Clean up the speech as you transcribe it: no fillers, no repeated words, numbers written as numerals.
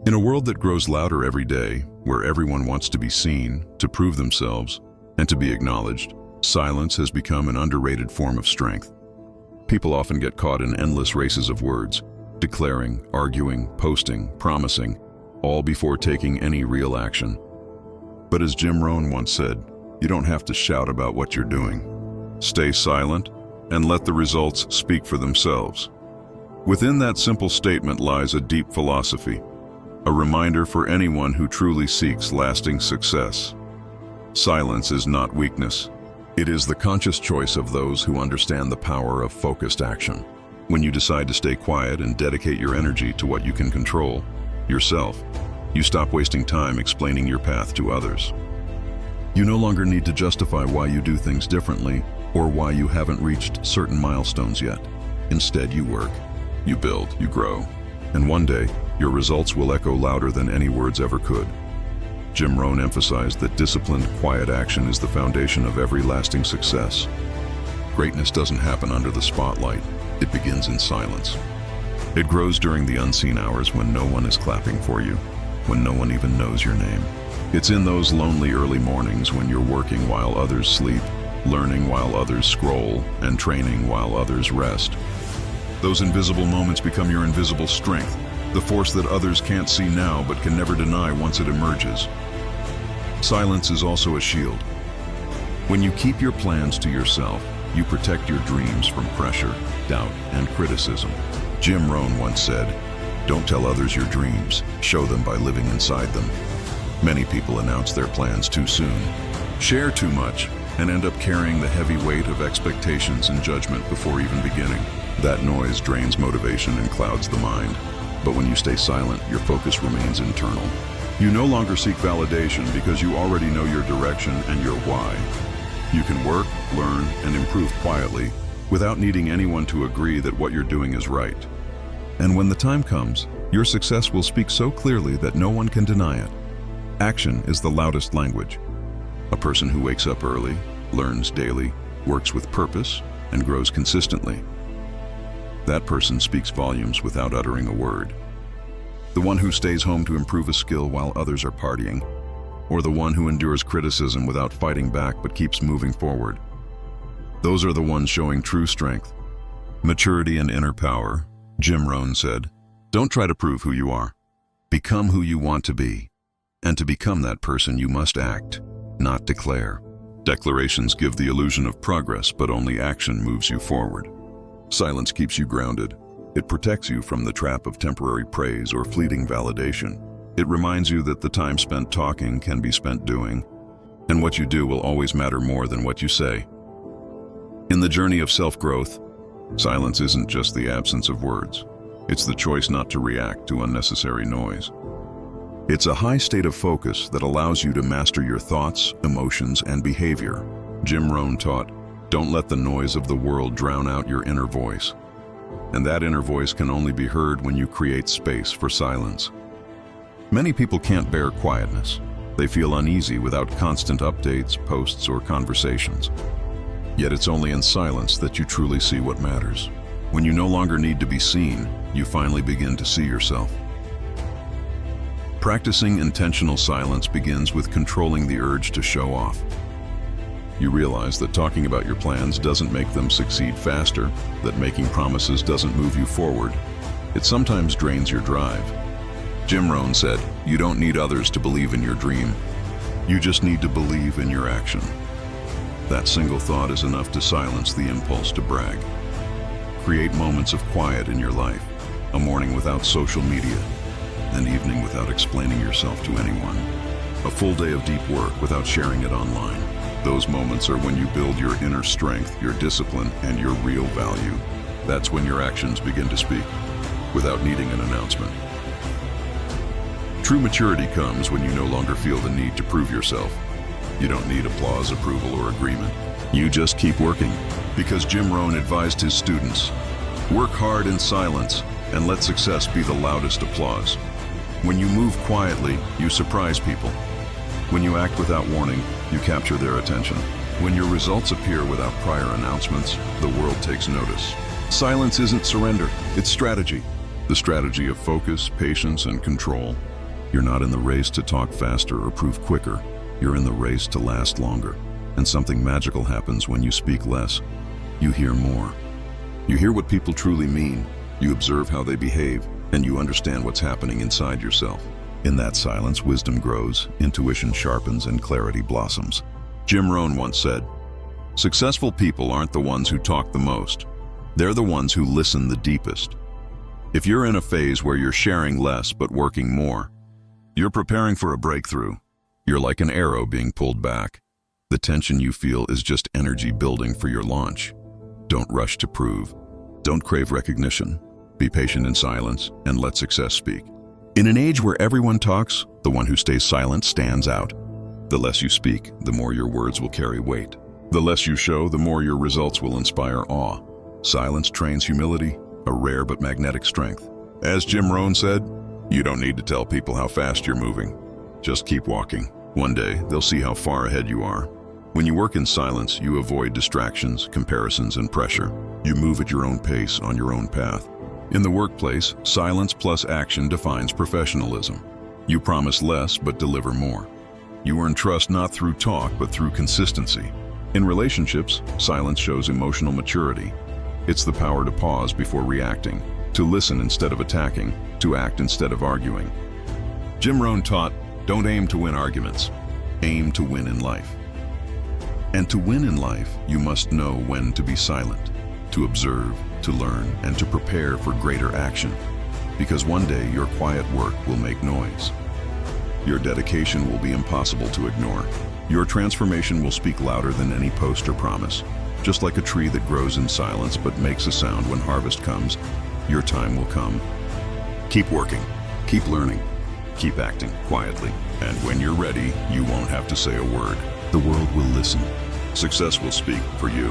In a world that grows louder every day, where everyone wants to be seen, to prove themselves, and to be acknowledged, silence has become an underrated form of strength. People often get caught in endless races of words, declaring, arguing, posting, promising, all before taking any real action. But as Jim Rohn once said, you don't have to shout about what you're doing. Stay silent and let the results speak for themselves. Within that simple statement lies a deep philosophy, a reminder for anyone who truly seeks lasting success. Silence is not weakness. It is the conscious choice of those who understand the power of focused action. When you decide to stay quiet and dedicate your energy to what you can control, yourself, you stop wasting time explaining your path to others. You no longer need to justify why you do things differently or why you haven't reached certain milestones yet. Instead, you work, you build, you grow, and one day, your results will echo louder than any words ever could. Jim Rohn emphasized that disciplined, quiet action is the foundation of every lasting success. Greatness doesn't happen under the spotlight. It begins in silence. It grows during the unseen hours when no one is clapping for you, when no one even knows your name. It's in those lonely early mornings when you're working while others sleep, learning while others scroll, and training while others rest. Those invisible moments become your invisible strength, the force that others can't see now but can never deny once it emerges. Silence is also a shield. When you keep your plans to yourself, you protect your dreams from pressure, doubt, and criticism. Jim Rohn once said, "Don't tell others your dreams, show them by living inside them." Many people announce their plans too soon, share too much, and end up carrying the heavy weight of expectations and judgment before even beginning. That noise drains motivation and clouds the mind. But when you stay silent, your focus remains internal. You no longer seek validation because you already know your direction and your why. You can work, learn, and improve quietly without needing anyone to agree that what you're doing is right. And when the time comes, your success will speak so clearly that no one can deny it. Action is the loudest language. A person who wakes up early, learns daily, works with purpose, and grows consistently. That person speaks volumes without uttering a word. The one who stays home to improve a skill while others are partying, or the one who endures criticism without fighting back but keeps moving forward. Those are the ones showing true strength, maturity, and inner power. Jim Rohn said, "Don't try to prove who you are. Become who you want to be. And to become that person, you must act, not declare." Declarations give the illusion of progress, but only action moves you forward. Silence keeps you grounded. It protects you from the trap of temporary praise or fleeting validation. It reminds you that the time spent talking can be spent doing, and what you do will always matter more than what you say. In the journey of self-growth, silence isn't just the absence of words. It's the choice not to react to unnecessary noise. It's a high state of focus that allows you to master your thoughts, emotions, and behavior. Jim Rohn taught, "Don't let the noise of the world drown out your inner voice." And that inner voice can only be heard when you create space for silence. Many people can't bear quietness. They feel uneasy without constant updates, posts, or conversations. Yet it's only in silence that you truly see what matters. When you no longer need to be seen, you finally begin to see yourself. Practicing intentional silence begins with controlling the urge to show off. You realize that talking about your plans doesn't make them succeed faster, that making promises doesn't move you forward. It sometimes drains your drive. Jim Rohn said, "You don't need others to believe in your dream. You just need to believe in your action." That single thought is enough to silence the impulse to brag. Create moments of quiet in your life, a morning without social media, an evening without explaining yourself to anyone, a full day of deep work without sharing it online. Those moments are when you build your inner strength, your discipline, and your real value. That's when your actions begin to speak, without needing an announcement. True maturity comes when you no longer feel the need to prove yourself. You don't need applause, approval, or agreement. You just keep working, because Jim Rohn advised his students, "Work hard in silence, and let success be the loudest applause." When you move quietly, you surprise people. When you act without warning, you capture their attention. When your results appear without prior announcements, the world takes notice. Silence isn't surrender, it's strategy. The strategy of focus, patience, and control. You're not in the race to talk faster or prove quicker. You're in the race to last longer. And something magical happens when you speak less. You hear more. You hear what people truly mean. You observe how they behave, and you understand what's happening inside yourself. In that silence, wisdom grows, intuition sharpens, and clarity blossoms. Jim Rohn once said, "Successful people aren't the ones who talk the most. They're the ones who listen the deepest." If you're in a phase where you're sharing less but working more, you're preparing for a breakthrough. You're like an arrow being pulled back. The tension you feel is just energy building for your launch. Don't rush to prove. Don't crave recognition. Be patient in silence and let success speak. In an age where everyone talks, the one who stays silent stands out. The less you speak, the more your words will carry weight. The less you show, the more your results will inspire awe. Silence trains humility, a rare but magnetic strength. As Jim Rohn said, you don't need to tell people how fast you're moving. Just keep walking. One day, they'll see how far ahead you are. When you work in silence, you avoid distractions, comparisons, and pressure. You move at your own pace, on your own path. In the workplace, silence plus action defines professionalism. You promise less but deliver more. You earn trust not through talk but through consistency. In relationships, silence shows emotional maturity. It's the power to pause before reacting, to listen instead of attacking, to act instead of arguing. Jim Rohn taught, don't aim to win arguments, aim to win in life. And to win in life, you must know when to be silent, to observe, to learn, and to prepare for greater action. Because one day your quiet work will make noise. Your dedication will be impossible to ignore. Your transformation will speak louder than any post or promise. Just like a tree that grows in silence but makes a sound when harvest comes, your time will come. Keep working, keep learning, keep acting quietly. And when you're ready, you won't have to say a word. The world will listen. Success will speak for you.